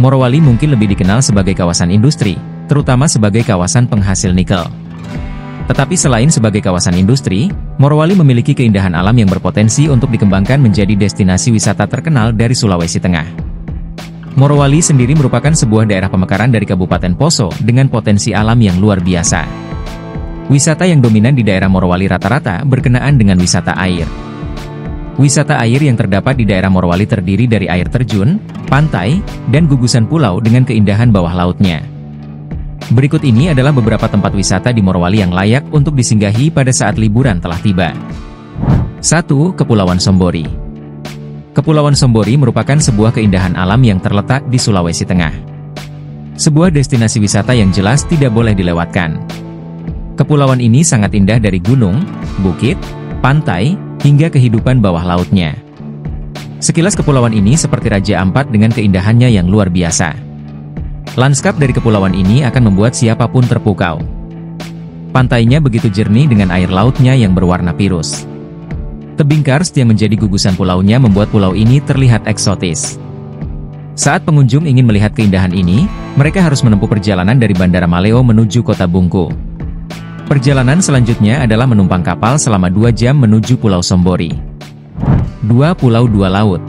Morowali mungkin lebih dikenal sebagai kawasan industri, terutama sebagai kawasan penghasil nikel. Tetapi selain sebagai kawasan industri, Morowali memiliki keindahan alam yang berpotensi untuk dikembangkan menjadi destinasi wisata terkenal dari Sulawesi Tengah. Morowali sendiri merupakan sebuah daerah pemekaran dari Kabupaten Poso dengan potensi alam yang luar biasa. Wisata yang dominan di daerah Morowali rata-rata berkenaan dengan wisata air. Wisata air yang terdapat di daerah Morowali terdiri dari air terjun, pantai, dan gugusan pulau dengan keindahan bawah lautnya. Berikut ini adalah beberapa tempat wisata di Morowali yang layak untuk disinggahi pada saat liburan telah tiba. 1. Kepulauan Sombori. Kepulauan Sombori merupakan sebuah keindahan alam yang terletak di Sulawesi Tengah. Sebuah destinasi wisata yang jelas tidak boleh dilewatkan. Kepulauan ini sangat indah dari gunung, bukit, pantai, hingga kehidupan bawah lautnya. Sekilas kepulauan ini seperti Raja Ampat dengan keindahannya yang luar biasa. Lanskap dari kepulauan ini akan membuat siapapun terpukau. Pantainya begitu jernih dengan air lautnya yang berwarna pirus. Tebing karst yang menjadi gugusan pulaunya membuat pulau ini terlihat eksotis. Saat pengunjung ingin melihat keindahan ini, mereka harus menempuh perjalanan dari Bandara Maleo menuju Kota Bungku. Perjalanan selanjutnya adalah menumpang kapal selama 2 jam menuju Pulau Sombori. 2. Pulau Dua Laut.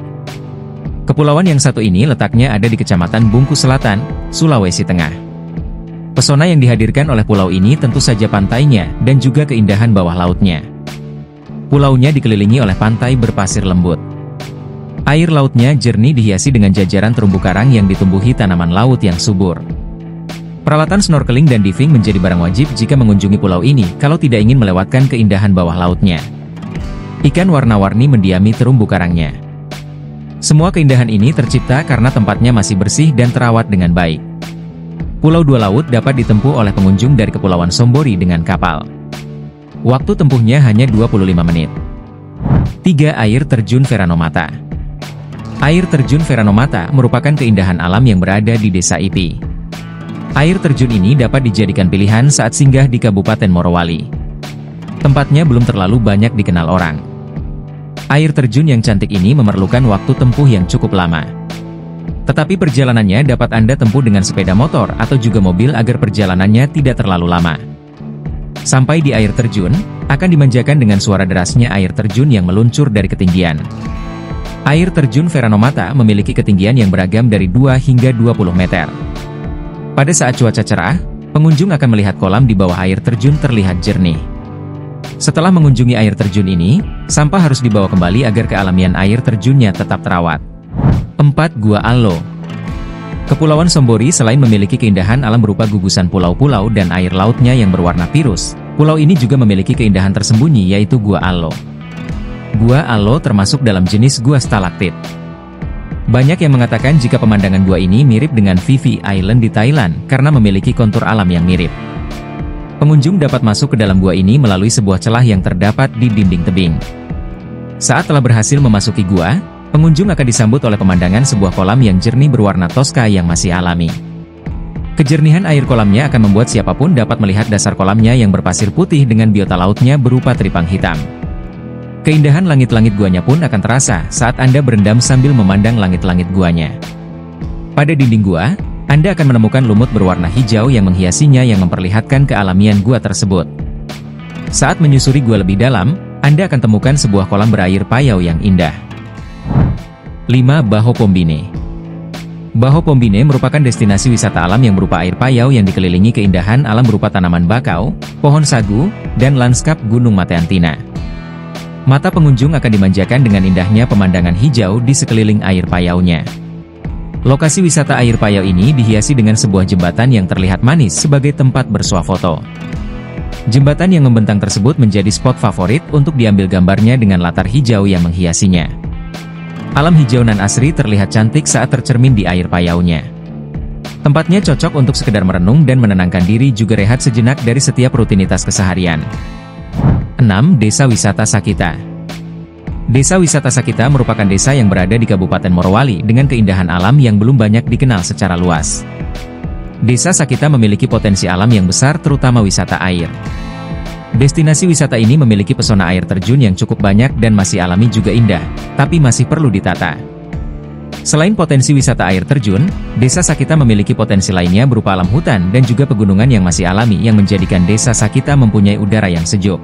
Kepulauan yang satu ini letaknya ada di Kecamatan Bungku Selatan, Sulawesi Tengah. Pesona yang dihadirkan oleh pulau ini tentu saja pantainya dan juga keindahan bawah lautnya. Pulaunya dikelilingi oleh pantai berpasir lembut. Air lautnya jernih dihiasi dengan jajaran terumbu karang yang ditumbuhi tanaman laut yang subur. Peralatan snorkeling dan diving menjadi barang wajib jika mengunjungi pulau ini kalau tidak ingin melewatkan keindahan bawah lautnya. Ikan warna-warni mendiami terumbu karangnya. Semua keindahan ini tercipta karena tempatnya masih bersih dan terawat dengan baik. Pulau Dua Laut dapat ditempuh oleh pengunjung dari Kepulauan Sombori dengan kapal. Waktu tempuhnya hanya 25 menit. 3. Air Terjun Veranomata. Air Terjun Veranomata merupakan keindahan alam yang berada di Desa Ipi. Air terjun ini dapat dijadikan pilihan saat singgah di Kabupaten Morowali. Tempatnya belum terlalu banyak dikenal orang. Air terjun yang cantik ini memerlukan waktu tempuh yang cukup lama. Tetapi perjalanannya dapat Anda tempuh dengan sepeda motor atau juga mobil agar perjalanannya tidak terlalu lama. Sampai di air terjun, akan dimanjakan dengan suara derasnya air terjun yang meluncur dari ketinggian. Air terjun Veranomata memiliki ketinggian yang beragam dari 2 hingga 20 meter. Pada saat cuaca cerah, pengunjung akan melihat kolam di bawah air terjun terlihat jernih. Setelah mengunjungi air terjun ini, sampah harus dibawa kembali agar kealamian air terjunnya tetap terawat. 4. Gua Allo. Kepulauan Sombori selain memiliki keindahan alam berupa gugusan pulau-pulau dan air lautnya yang berwarna pirus, pulau ini juga memiliki keindahan tersembunyi yaitu Gua Allo. Gua Allo termasuk dalam jenis gua stalaktit. Banyak yang mengatakan jika pemandangan gua ini mirip dengan Phi Phi Island di Thailand karena memiliki kontur alam yang mirip. Pengunjung dapat masuk ke dalam gua ini melalui sebuah celah yang terdapat di dinding tebing. Saat telah berhasil memasuki gua, pengunjung akan disambut oleh pemandangan sebuah kolam yang jernih berwarna toska yang masih alami. Kejernihan air kolamnya akan membuat siapapun dapat melihat dasar kolamnya yang berpasir putih dengan biota lautnya berupa teripang hitam. Keindahan langit-langit guanya pun akan terasa saat Anda berendam sambil memandang langit-langit guanya. Pada dinding gua, Anda akan menemukan lumut berwarna hijau yang menghiasinya yang memperlihatkan kealamian gua tersebut. Saat menyusuri gua lebih dalam, Anda akan temukan sebuah kolam berair payau yang indah. 5. Baho Pombine. Baho Pombine merupakan destinasi wisata alam yang berupa air payau yang dikelilingi keindahan alam berupa tanaman bakau, pohon sagu, dan lanskap Gunung Mateantina. Mata pengunjung akan dimanjakan dengan indahnya pemandangan hijau di sekeliling air payaunya. Lokasi wisata air payau ini dihiasi dengan sebuah jembatan yang terlihat manis sebagai tempat bersuah foto. Jembatan yang membentang tersebut menjadi spot favorit untuk diambil gambarnya dengan latar hijau yang menghiasinya. Alam hijau nan asri terlihat cantik saat tercermin di air payaunya. Tempatnya cocok untuk sekedar merenung dan menenangkan diri juga rehat sejenak dari setiap rutinitas keseharian. 6. Desa Wisata Sakita. Desa Wisata Sakita merupakan desa yang berada di Kabupaten Morowali dengan keindahan alam yang belum banyak dikenal secara luas. Desa Sakita memiliki potensi alam yang besar terutama wisata air. Destinasi wisata ini memiliki pesona air terjun yang cukup banyak dan masih alami juga indah, tapi masih perlu ditata. Selain potensi wisata air terjun, Desa Sakita memiliki potensi lainnya berupa alam hutan dan juga pegunungan yang masih alami yang menjadikan Desa Sakita mempunyai udara yang sejuk.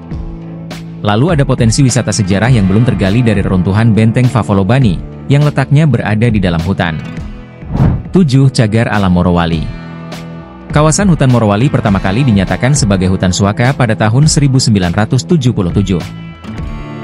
Lalu ada potensi wisata sejarah yang belum tergali dari reruntuhan Benteng Favolobani, yang letaknya berada di dalam hutan. 7. Cagar Alam Morowali. Kawasan hutan Morowali pertama kali dinyatakan sebagai hutan suaka pada tahun 1977.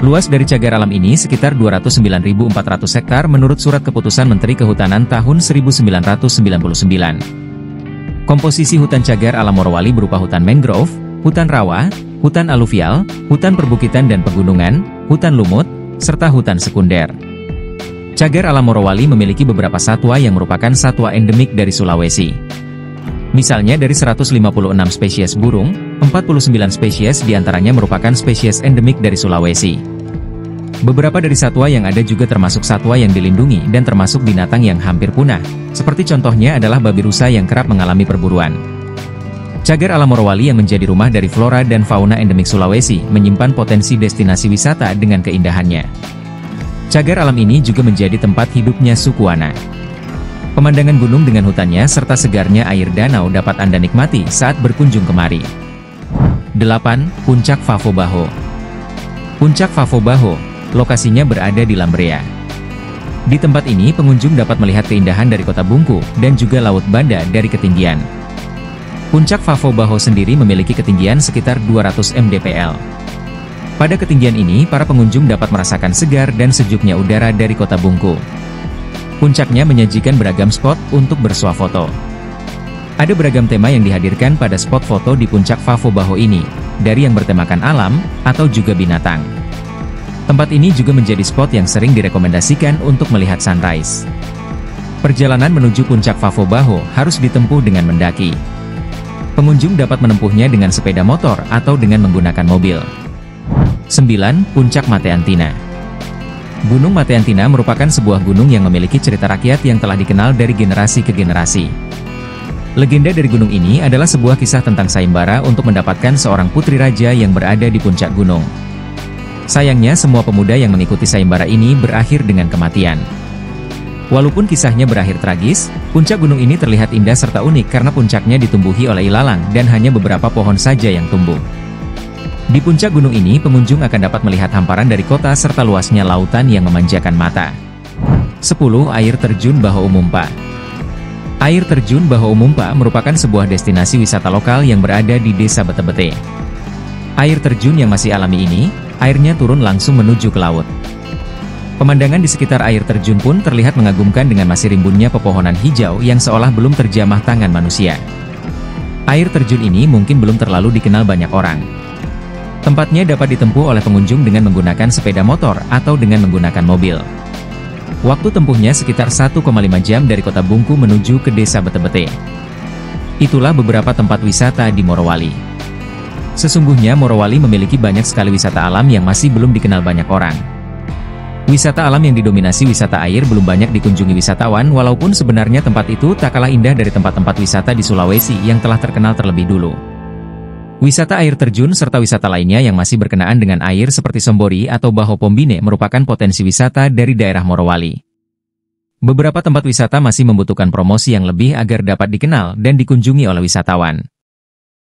Luas dari cagar alam ini sekitar 209.400 hektar menurut Surat Keputusan Menteri Kehutanan tahun 1999. Komposisi hutan cagar alam Morowali berupa hutan mangrove, hutan rawa, hutan aluvial, hutan perbukitan dan pegunungan, hutan lumut, serta hutan sekunder. Cagar alam Morowali memiliki beberapa satwa yang merupakan satwa endemik dari Sulawesi. Misalnya dari 156 spesies burung, 49 spesies diantaranya merupakan spesies endemik dari Sulawesi. Beberapa dari satwa yang ada juga termasuk satwa yang dilindungi dan termasuk binatang yang hampir punah, seperti contohnya adalah babi rusa yang kerap mengalami perburuan. Cagar alam Morowali yang menjadi rumah dari flora dan fauna endemik Sulawesi menyimpan potensi destinasi wisata dengan keindahannya. Cagar alam ini juga menjadi tempat hidupnya suku Wana. Pemandangan gunung dengan hutannya serta segarnya air danau dapat Anda nikmati saat berkunjung kemari. 8. Puncak Favobaho. Puncak Favobaho, lokasinya berada di Lambrea. Di tempat ini pengunjung dapat melihat keindahan dari kota Bungku dan juga Laut Banda dari ketinggian. Puncak Favobaho sendiri memiliki ketinggian sekitar 200 mdpl. Pada ketinggian ini, para pengunjung dapat merasakan segar dan sejuknya udara dari kota Bungku. Puncaknya menyajikan beragam spot untuk bersuah foto. Ada beragam tema yang dihadirkan pada spot foto di Puncak Favobaho ini, dari yang bertemakan alam, atau juga binatang. Tempat ini juga menjadi spot yang sering direkomendasikan untuk melihat sunrise. Perjalanan menuju Puncak Favobaho harus ditempuh dengan mendaki. Pengunjung dapat menempuhnya dengan sepeda motor atau dengan menggunakan mobil. 9. Puncak Mateantina. Gunung Mateantina merupakan sebuah gunung yang memiliki cerita rakyat yang telah dikenal dari generasi ke generasi. Legenda dari gunung ini adalah sebuah kisah tentang sayembara untuk mendapatkan seorang putri raja yang berada di puncak gunung. Sayangnya semua pemuda yang mengikuti sayembara ini berakhir dengan kematian. Walaupun kisahnya berakhir tragis, puncak gunung ini terlihat indah serta unik karena puncaknya ditumbuhi oleh ilalang dan hanya beberapa pohon saja yang tumbuh. Di puncak gunung ini pengunjung akan dapat melihat hamparan dari kota serta luasnya lautan yang memanjakan mata. 10. Air Terjun Baho Umumpa. Air Terjun Baho Umumpa merupakan sebuah destinasi wisata lokal yang berada di Desa Betebete. Air terjun yang masih alami ini, airnya turun langsung menuju ke laut. Pemandangan di sekitar air terjun pun terlihat mengagumkan dengan masih rimbunnya pepohonan hijau yang seolah belum terjamah tangan manusia. Air terjun ini mungkin belum terlalu dikenal banyak orang. Tempatnya dapat ditempuh oleh pengunjung dengan menggunakan sepeda motor atau dengan menggunakan mobil. Waktu tempuhnya sekitar 1,5 jam dari kota Bungku menuju ke Desa Betebete. Itulah beberapa tempat wisata di Morowali. Sesungguhnya Morowali memiliki banyak sekali wisata alam yang masih belum dikenal banyak orang. Wisata alam yang didominasi wisata air belum banyak dikunjungi wisatawan walaupun sebenarnya tempat itu tak kalah indah dari tempat-tempat wisata di Sulawesi yang telah terkenal terlebih dulu. Wisata air terjun serta wisata lainnya yang masih berkenaan dengan air seperti Sombori atau Baho Pombine merupakan potensi wisata dari daerah Morowali. Beberapa tempat wisata masih membutuhkan promosi yang lebih agar dapat dikenal dan dikunjungi oleh wisatawan.